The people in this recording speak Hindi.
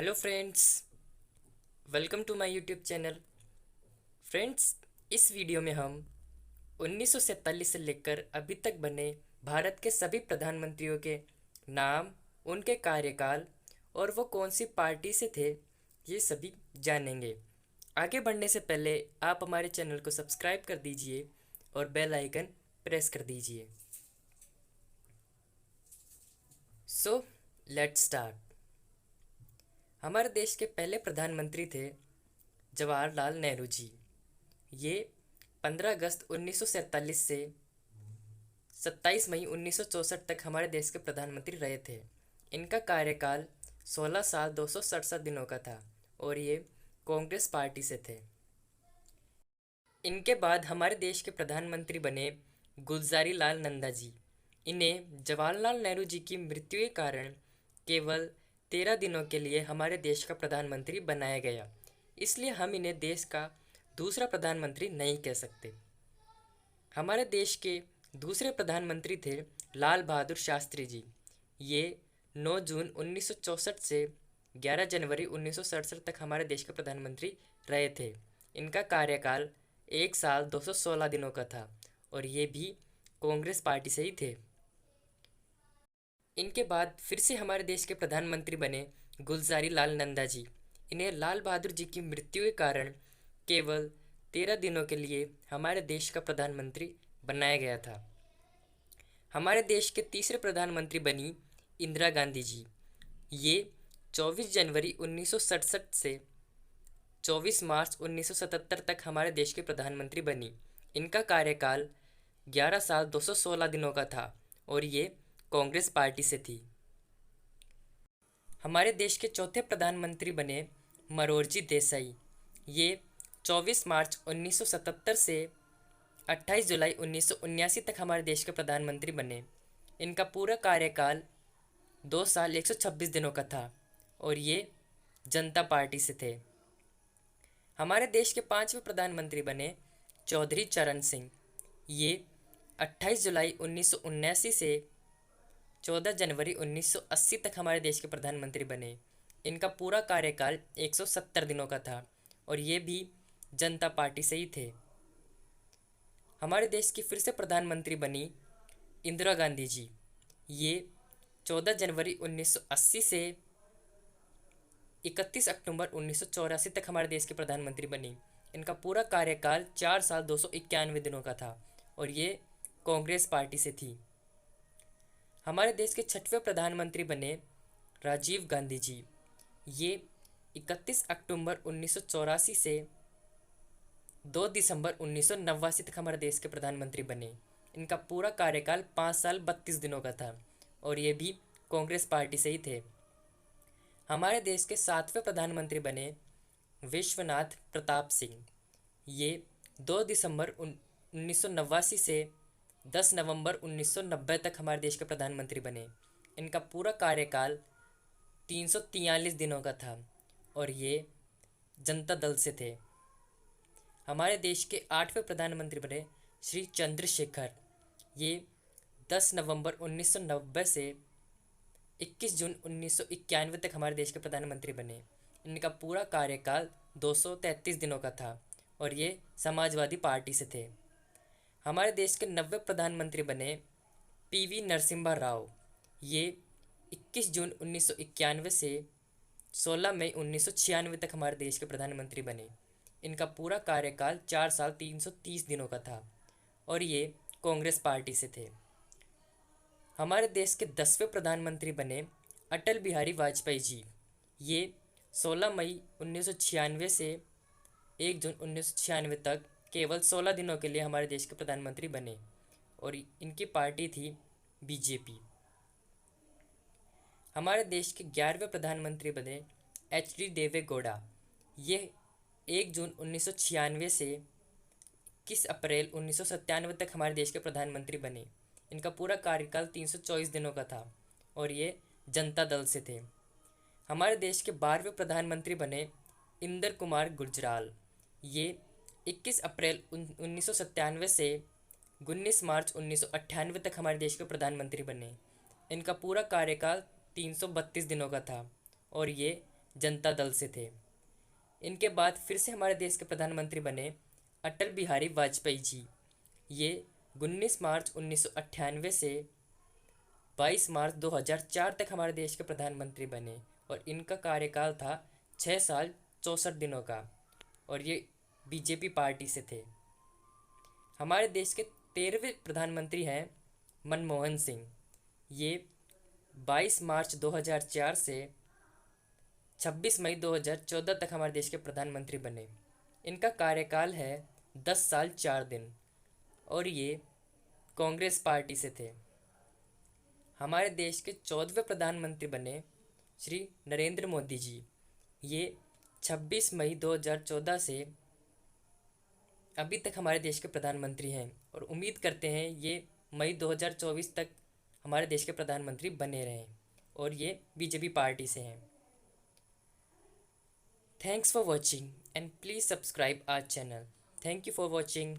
Hello friends, welcome to my YouTube channel. Friends, इस वीडियो में हम 1947 से लेकर अभी तक बने भारत के सभी प्रधानमंत्रियों के नाम, उनके कार्यकाल और वो कौन सी पार्टी से थे, ये सभी जानेंगे। आगे बढ़ने से पहले आप हमारे चैनल को सब्सक्राइब कर दीजिए और बेल आइकन प्रेस कर दीजिए। So let's start. हमारे देश के पहले प्रधानमंत्री थे जवाहरलाल नेहरू जी। ये 15 अगस्त 1947 से 27 मई 1964 तक हमारे देश के प्रधानमंत्री रहे थे। इनका कार्यकाल 16 साल 267 दिनों का था और ये कांग्रेस पार्टी से थे। इनके बाद हमारे देश के प्रधानमंत्री बने गुलजारी लाल नंदा जी। इन्हें जवाहरलाल नेहरू जी की मृत्यु के कारण केवल 13 दिनों के लिए हमारे देश का प्रधानमंत्री बनाया गया, इसलिए हम इन्हें देश का दूसरा प्रधानमंत्री नहीं कह सकते। हमारे देश के दूसरे प्रधानमंत्री थे लाल बहादुर शास्त्री जी। ये 9 जून 1964 से 11 जनवरी 1967 तक हमारे देश के प्रधानमंत्री रहे थे। इनका कार्यकाल 1 साल 216 दिनों का था और ये भी कांग्रेस पार्टी से ही थे। इनके बाद फिर से हमारे देश के प्रधानमंत्री बने गुलजारी लाल नंदा जी। इन्हें लाल बहादुर जी की मृत्यु के कारण केवल 13 दिनों के लिए हमारे देश का प्रधानमंत्री बनाया गया था। हमारे देश के तीसरे प्रधानमंत्री बनी इंदिरा गांधी जी। ये 24 जनवरी 1967 से 24 मार्च 1977 तक हमारे देश के प्रधानमंत्री बनी। इनका कार्यकाल 11 साल 216 दिनों का था और ये कांग्रेस पार्टी से थी। हमारे देश के चौथे प्रधानमंत्री बने मोरारजी देसाई। ये 24 मार्च 1977 से 28 जुलाई 1979 तक हमारे देश के प्रधानमंत्री बने। इनका पूरा कार्यकाल 2 साल 126 दिनों का था और ये जनता पार्टी से थे। हमारे देश के पांचवें प्रधानमंत्री बने चौधरी चरण सिंह। ये 28 जुलाई 1979 से 14 जनवरी 1980 तक हमारे देश के प्रधानमंत्री बने। इनका पूरा कार्यकाल 170 दिनों का था और ये भी जनता पार्टी से ही थे। हमारे देश की फिर से प्रधानमंत्री बनी इंदिरा गांधी जी। ये 14 जनवरी 1980 से 31 अक्टूबर 1984 तक हमारे देश के प्रधानमंत्री बनी। इनका पूरा कार्यकाल 4 साल 291 दिनों का था और ये कांग्रेस पार्टी से थी। हमारे देश के छठवें प्रधानमंत्री बने राजीव गांधी जी। ये 31 अक्टूबर 1984 से 2 दिसंबर 1989 तक हमारे देश के प्रधानमंत्री बने। इनका पूरा कार्यकाल 5 साल 32 दिनों का था और ये भी कांग्रेस पार्टी से ही थे। हमारे देश के सातवें प्रधानमंत्री बने विश्वनाथ प्रताप सिंह। ये 2 दिसंबर 1989 से 10 नवंबर 1990 तक हमारे देश के प्रधानमंत्री बने। इनका पूरा कार्यकाल 343 दिनों का था और ये जनता दल से थे। हमारे देश के आठवें प्रधानमंत्री बने श्री चंद्रशेखर। ये 10 नवंबर 1990 से 21 जून 1991 तक हमारे देश के प्रधानमंत्री बने। इनका पूरा कार्यकाल 233 दिनों का था और ये समाजवादी पार्टी से थे। हमारे देश के 90 प्रधानमंत्री बने पीवी नरसिम्हा राव। ये 21 जून 1991 से 16 मई 1996 तक हमारे देश के प्रधानमंत्री बने। इनका पूरा कार्यकाल 4 साल 330 दिनों का था और ये कांग्रेस पार्टी से थे। हमारे देश के 10वें प्रधानमंत्री बने अटल बिहारी वाजपेयी जी। ये 16 मई 1996 से 1 जून 1996 तक केवल 16 दिनों के लिए हमारे देश के प्रधानमंत्री बने और इनकी पार्टी थी बीजेपी। हमारे देश के 11वें प्रधानमंत्री बने एच.डी. देवे गौड़ा। ये 1 जून 1996 से 21 अप्रैल 1997 तक हमारे देश के प्रधानमंत्री बने। इनका पूरा कार्यकाल 324 दिनों का था और ये जनता दल से थे। हमारे देश के 12वें प्रधानमंत्री बने इंदर कुमार गुजराल। ये 21 अप्रैल 1997 से 19 मार्च 1998 तक हमारे देश के प्रधानमंत्री बने। इनका पूरा कार्यकाल 332 दिनों का था और ये जनता दल से थे। इनके बाद फिर से हमारे देश के प्रधानमंत्री बने अटल बिहारी वाजपेयी जी। ये 19 मार्च 1998 से 22 मार्च 2004 तक हमारे देश के प्रधानमंत्री बने और इनका कार्यकाल था 6 साल 64 दिनों का और ये बीजेपी पार्टी से थे। हमारे देश के 13वें प्रधानमंत्री हैं मनमोहन सिंह। ये 22 मार्च 2004 से 26 मई 2014 तक हमारे देश के प्रधानमंत्री बने। इनका कार्यकाल है 10 साल 4 दिन और ये कांग्रेस पार्टी से थे। हमारे देश के 14वें प्रधानमंत्री बने श्री नरेंद्र मोदी जी। ये 26 मई 2014 से अभी तक हमारे देश के प्रधानमंत्री हैं और उम्मीद करते हैं ये मई 2024 तक हमारे देश के प्रधानमंत्री बने रहें और ये बीजेपी पार्टी से हैं। Thanks for watching and please subscribe our channel. Thank you for watching.